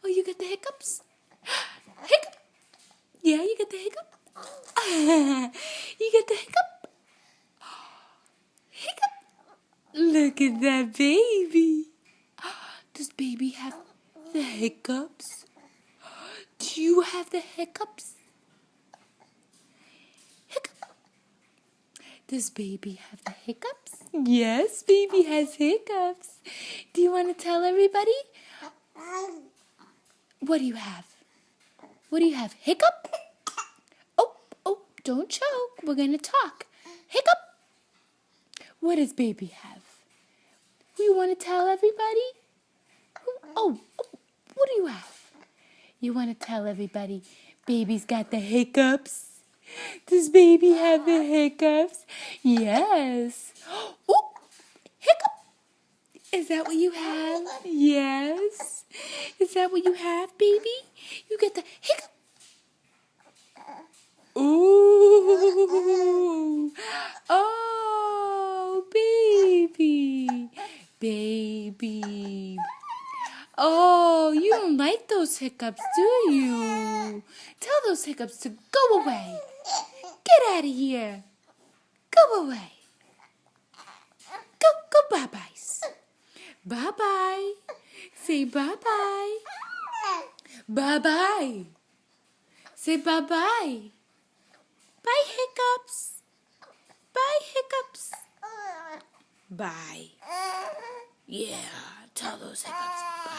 Oh, you got the hiccups? Hiccup! Yeah, you got the hiccup? You got the hiccup? Hiccup! Look at that baby. Does baby have the hiccups? Do you have the hiccups? Hiccup! Does baby have the hiccups? Yes, baby has hiccups. Do you want to tell everybody? What do you have? What do you have? Hiccup? Oh, don't choke. We're going to talk. Hiccup? What does baby have? You want to tell everybody? Oh, what do you have? You want to tell everybody baby's got the hiccups? Does baby have the hiccups? Yes. Oh, hiccup. Is that what you have? Yes. Is that what you have, baby? You get the hiccup. Ooh. Oh, baby. Baby. Oh, you don't like those hiccups, do you? Tell those hiccups to go away. Get out of here. Go away. Go bye-byes. Bye-bye. Say bye-bye. Bye-bye. Say bye-bye. Bye, hiccups. Bye, hiccups. Bye. Yeah, tell those hiccups bye.